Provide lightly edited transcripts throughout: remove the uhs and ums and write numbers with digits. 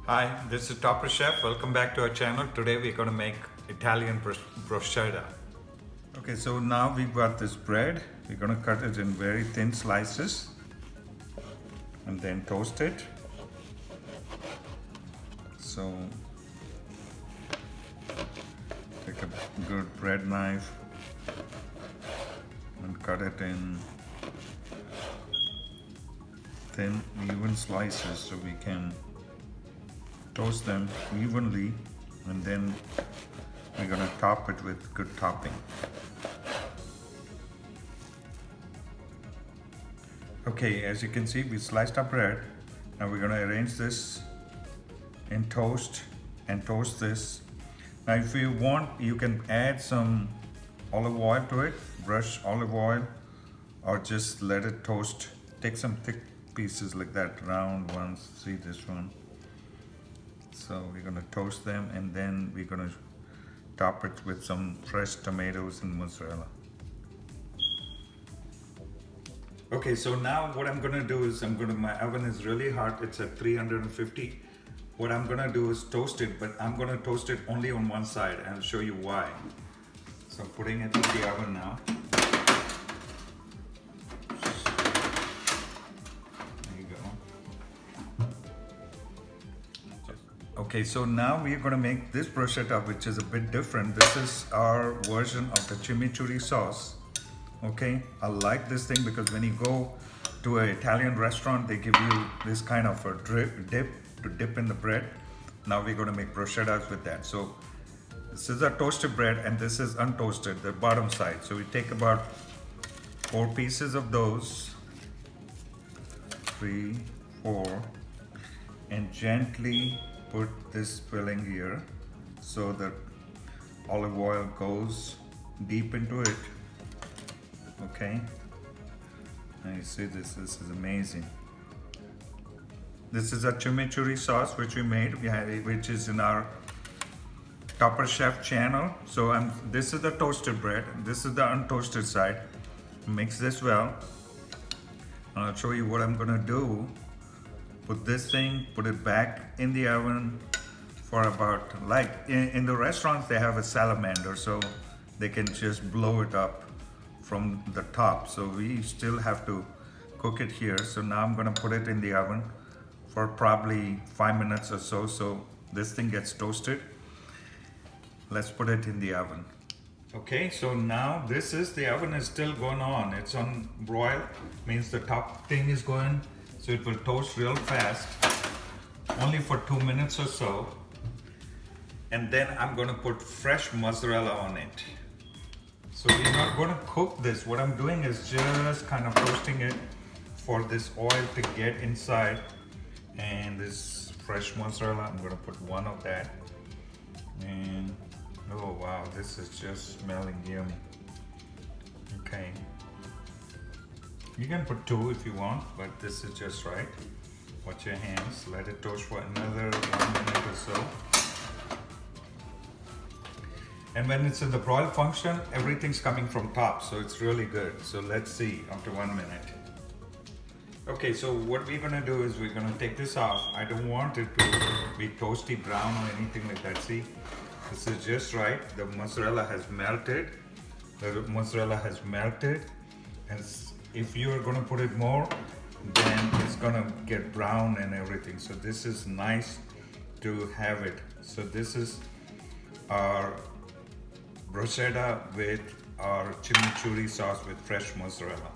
Hi, this is Topper Chef. Welcome back to our channel. Today we're going to make Italian bruschetta. Okay, so now we've got this bread. We're going to cut it in very thin slices and then toast it. So take a good bread knife and cut it in thin, even slices so we can toast them evenly, and then we're going to top it with good topping. Okay, as you can see, we sliced our bread. Now we're going to arrange this in toast and toast this. Now if you want, you can add some olive oil to it, brush olive oil, or just let it toast. Take some thick pieces like that, round ones. See this one? So we're going to toast them, and then we're going to top it with some fresh tomatoes and mozzarella. Okay, so now what I'm going to do is my oven is really hot. It's at 350. What I'm going to do is toast it, but I'm going to toast it only on one side, and I'll show you why. So I'm putting it in the oven now. Okay, so now we are going to make this bruschetta, which is a bit different. This is our version of the chimichurri sauce. Okay, I like this thing because when you go to an Italian restaurant, they give you this kind of a dip to dip in the bread. Now we're going to make bruschettas with that. So this is a toasted bread and this is untoasted, the bottom side. So we take about 4 pieces of those, 3, 4, and gently put this filling here so that olive oil goes deep into it. Okay, now you see this is amazing. This is a chimichurri sauce which we made, which is in our Topper Chef channel. So this is the toasted bread, this is the untoasted side. Mix this well. I'll show you what I'm gonna do. Put this thing, put it back in the oven for about, like in the restaurants they have a salamander, so they can just blow it up from the top. So we still have to cook it here. So now I'm gonna put it in the oven for probably 5 minutes or so, so this thing gets toasted. Let's put it in the oven. Okay, so now the oven is still going on. It's on broil, means the top thing is going. So it will toast real fast, only for 2 minutes or so. And then I'm going to put fresh mozzarella on it. So we're not going to cook this. What I'm doing is just kind of toasting it for this oil to get inside. And this fresh mozzarella, I'm going to put 1 of that. And oh wow, this is just smelling yummy. Okay. You can put 2 if you want, but this is just right. Watch your hands. Let it toast for another 1 minute or so. And when it's in the broil function, everything's coming from top, so it's really good. So let's see after 1 minute. Okay, so what we're gonna do is we're gonna take this off. I don't want it to be toasty brown or anything like that. See, this is just right. The mozzarella has melted. And if you are going to put it more, then it's going to get brown and everything. So this is nice to have it. So this is our bruschetta with our chimichurri sauce with fresh mozzarella.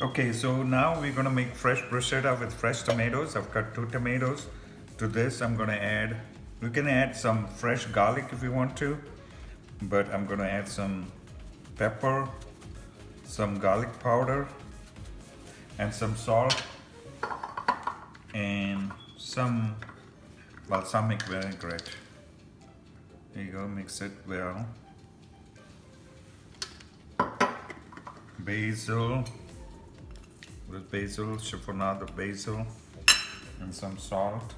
Okay, so now we're going to make fresh bruschetta with fresh tomatoes. I've cut 2 tomatoes. To this I'm going to add, you can add some fresh garlic if you want to, but I'm going to add some pepper, some garlic powder, and some salt, and some balsamic vinaigrette. There you go, mix it well. Basil, with basil, chiffonado basil, and some salt.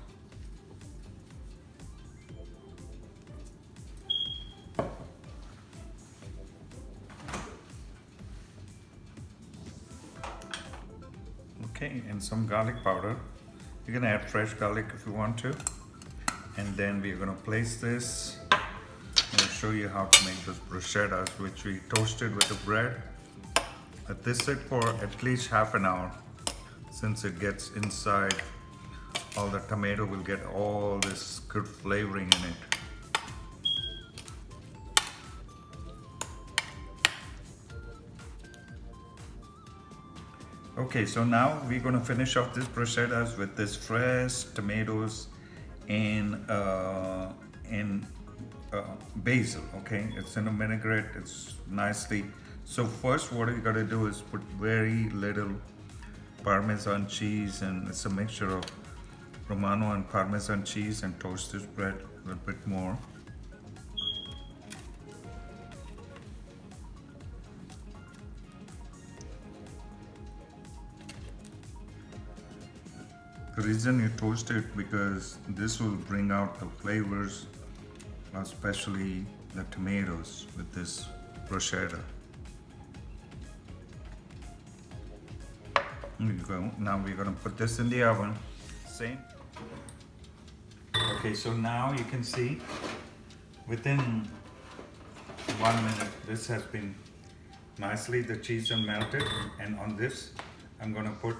Okay, and some garlic powder. You can add fresh garlic if you want to. And then we're gonna place this. I'll show you how to make those bruschettas, which we toasted with the bread. Let this sit for at least half an hour. Since it gets inside, all the tomato will get all this good flavoring in it. Okay, so now we're gonna finish off this bruschettas with this fresh tomatoes and basil. Okay, it's in a vinaigrette. It's nicely. So first, what you gotta do is put very little Parmesan cheese, and it's a mixture of Romano and Parmesan cheese and toasted bread, a little bit more. The reason you toast it because this will bring out the flavors, especially the tomatoes with this bruschetta. There you go. Now we're gonna put this in the oven. Same. Okay, so now you can see within 1 minute this has been nicely, the cheese is melted, and on this I'm gonna put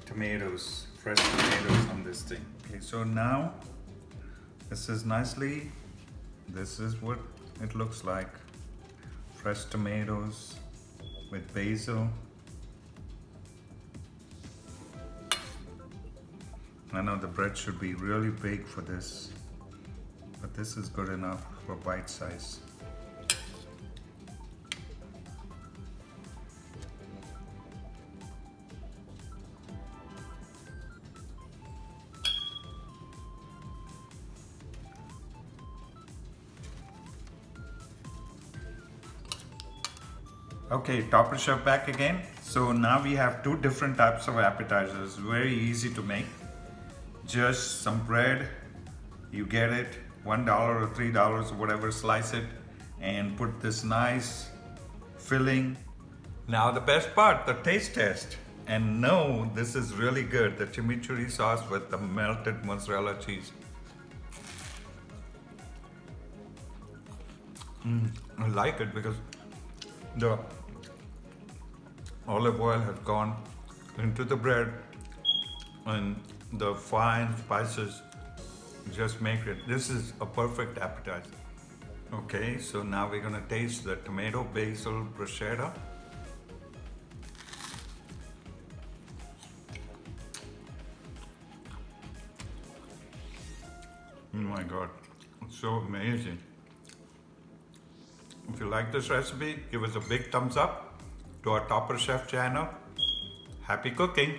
tomatoes, fresh tomatoes on this thing. Okay, so now this is nicely, this is what it looks like. Fresh tomatoes with basil. I know the bread should be really big for this, but this is good enough for bite size. Okay, Topper Chef back again. So now we have two different types of appetizers, very easy to make. Just some bread, you get it, $1 or $3 or whatever, slice it and put this nice filling. Now the best part, the taste test. And no, this is really good, the chimichurri sauce with the melted mozzarella cheese. I like it because the olive oil has gone into the bread and the fine spices just make it. This is a perfect appetizer. Okay, so now we're gonna taste the tomato basil bruschetta. Oh my God, it's so amazing. If you like this recipe, give us a big thumbs up to our Topper Chef channel. Happy cooking!